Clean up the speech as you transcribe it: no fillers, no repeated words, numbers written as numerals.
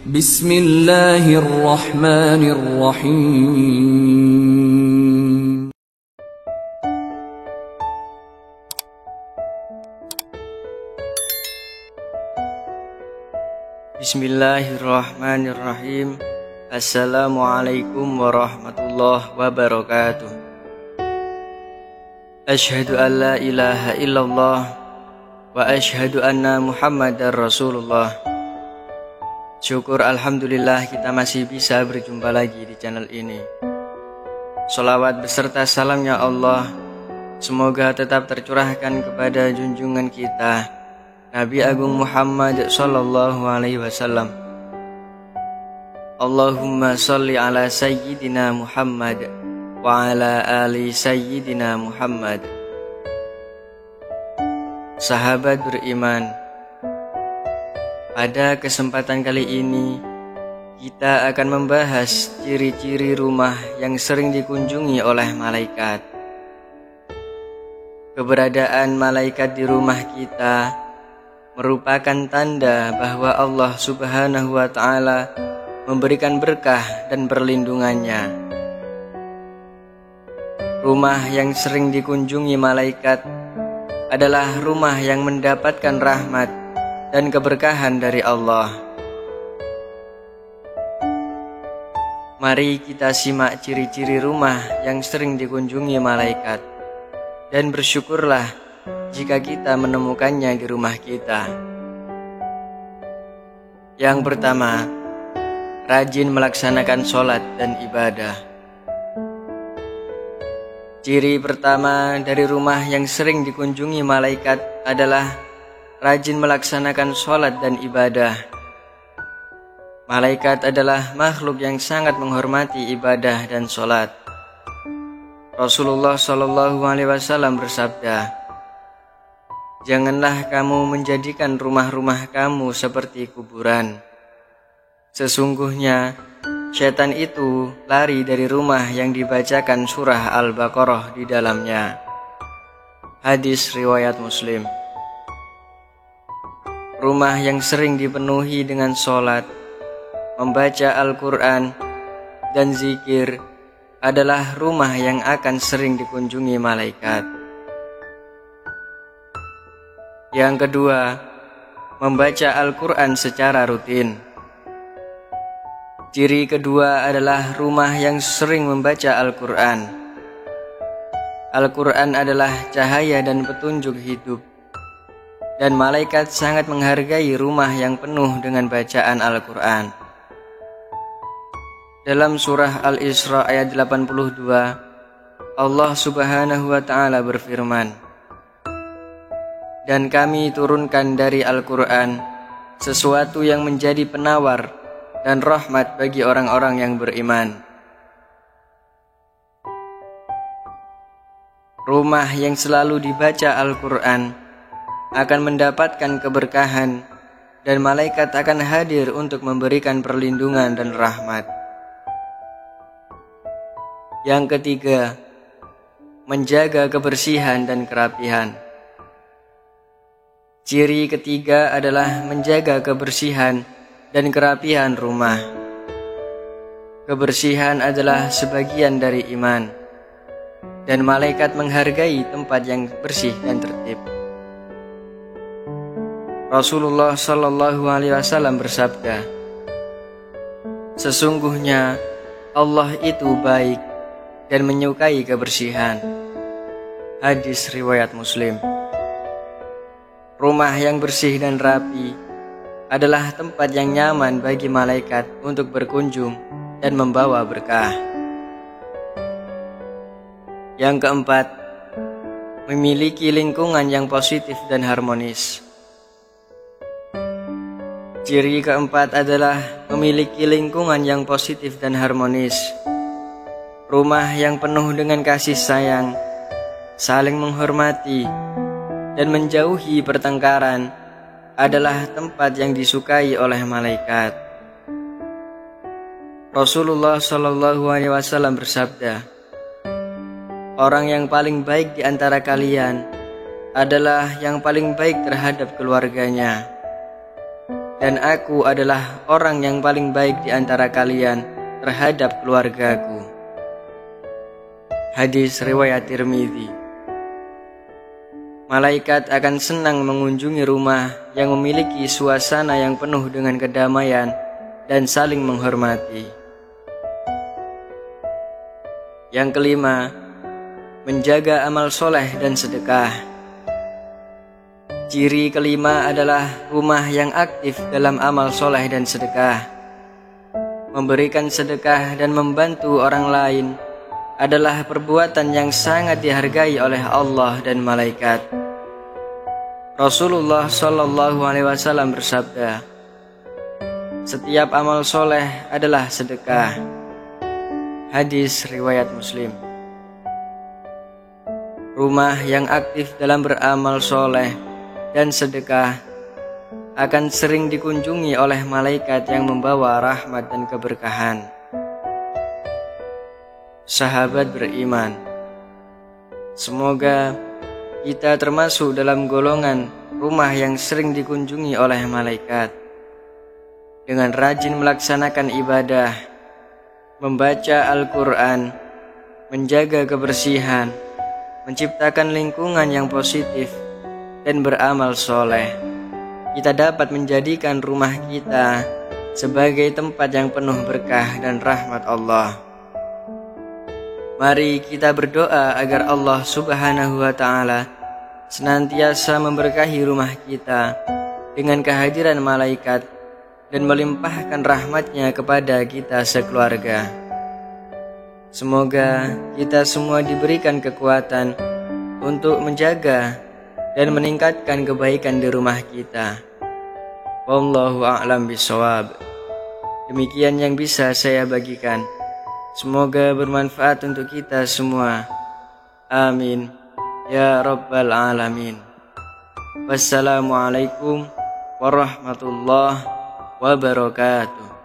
Bismillahirrahmanirrahim. Bismillahirrahmanirrahim. Assalamualaikum warahmatullahi wabarakatuh. Asyhadu an la ilaha illallah wa asyhadu anna Muhammadar Rasulullah. Syukur alhamdulillah kita masih bisa berjumpa lagi di channel ini. Sholawat beserta salamnya Allah semoga tetap tercurahkan kepada junjungan kita Nabi Agung Muhammad sallallahu alaihi wasallam. Allahumma sholli ala sayyidina Muhammad wa ala ali sayyidina Muhammad. Sahabat beriman, pada kesempatan kali ini kita akan membahas ciri-ciri rumah yang sering dikunjungi oleh malaikat. Keberadaan malaikat di rumah kita merupakan tanda bahwa Allah Subhanahu wa Ta'ala memberikan berkah dan perlindungannya. Rumah yang sering dikunjungi malaikat adalah rumah yang mendapatkan rahmat dan keberkahan dari Allah. Mari kita simak ciri-ciri rumah yang sering dikunjungi malaikat, dan bersyukurlah jika kita menemukannya di rumah kita. Yang pertama, rajin melaksanakan sholat dan ibadah. Ciri pertama dari rumah yang sering dikunjungi malaikat adalah rajin melaksanakan sholat dan ibadah. Malaikat adalah makhluk yang sangat menghormati ibadah dan sholat. Rasulullah SAW bersabda, "Janganlah kamu menjadikan rumah-rumah kamu seperti kuburan. Sesungguhnya syaitan itu lari dari rumah yang dibacakan surah Al-Baqarah di dalamnya." Hadis riwayat Muslim. Rumah yang sering dipenuhi dengan sholat, membaca Al-Quran, dan zikir adalah rumah yang akan sering dikunjungi malaikat. Yang kedua, membaca Al-Quran secara rutin. Ciri kedua adalah rumah yang sering membaca Al-Quran. Al-Quran adalah cahaya dan petunjuk hidup, dan malaikat sangat menghargai rumah yang penuh dengan bacaan Al-Quran. Dalam surah Al-Isra ayat 82, Allah Subhanahu wa Ta'ala berfirman, "Dan kami turunkan dari Al-Quran sesuatu yang menjadi penawar dan rahmat bagi orang-orang yang beriman." Rumah yang selalu dibaca Al-Quran akan mendapatkan keberkahan, dan malaikat akan hadir untuk memberikan perlindungan dan rahmat. Yang ketiga, menjaga kebersihan dan kerapihan. Ciri ketiga adalah menjaga kebersihan dan kerapihan rumah. Kebersihan adalah sebagian dari iman, dan malaikat menghargai tempat yang bersih dan tertib. Rasulullah SAW bersabda, "Sesungguhnya Allah itu baik dan menyukai kebersihan." Hadis riwayat Muslim. Rumah yang bersih dan rapi adalah tempat yang nyaman bagi malaikat untuk berkunjung dan membawa berkah. Yang keempat, memiliki lingkungan yang positif dan harmonis. Ciri keempat adalah memiliki lingkungan yang positif dan harmonis. Rumah yang penuh dengan kasih sayang, saling menghormati, dan menjauhi pertengkaran adalah tempat yang disukai oleh malaikat. Rasulullah SAW bersabda, "Orang yang paling baik di antara kalian adalah yang paling baik terhadap keluarganya." dan aku adalah orang yang paling baik di antara kalian terhadap keluargaku. Hadis riwayat Tirmidzi. Malaikat akan senang mengunjungi rumah yang memiliki suasana yang penuh dengan kedamaian dan saling menghormati. Yang kelima, menjaga amal soleh dan sedekah. Ciri kelima adalah rumah yang aktif dalam amal soleh dan sedekah. Memberikan sedekah dan membantu orang lain adalah perbuatan yang sangat dihargai oleh Allah dan malaikat. Rasulullah SAW bersabda, "Setiap amal soleh adalah sedekah." Hadis riwayat Muslim. Rumah yang aktif dalam beramal soleh dan sedekah akan sering dikunjungi oleh malaikat yang membawa rahmat dan keberkahan. Sahabat beriman, semoga kita termasuk dalam golongan rumah yang sering dikunjungi oleh malaikat. Dengan rajin melaksanakan ibadah, membaca Al-Quran, menjaga kebersihan, menciptakan lingkungan yang positif, dan beramal soleh, kita dapat menjadikan rumah kita sebagai tempat yang penuh berkah dan rahmat Allah. Mari kita berdoa agar Allah Subhanahu wa Ta'ala senantiasa memberkahi rumah kita dengan kehadiran malaikat dan melimpahkan rahmatnya kepada kita sekeluarga. Semoga kita semua diberikan kekuatan untuk menjaga dan meningkatkan kebaikan di rumah kita. Wallahu a'lam bishawab. Demikian yang bisa saya bagikan. Semoga bermanfaat untuk kita semua. Amin ya rabbal alamin. Wassalamualaikum warahmatullahi wabarakatuh.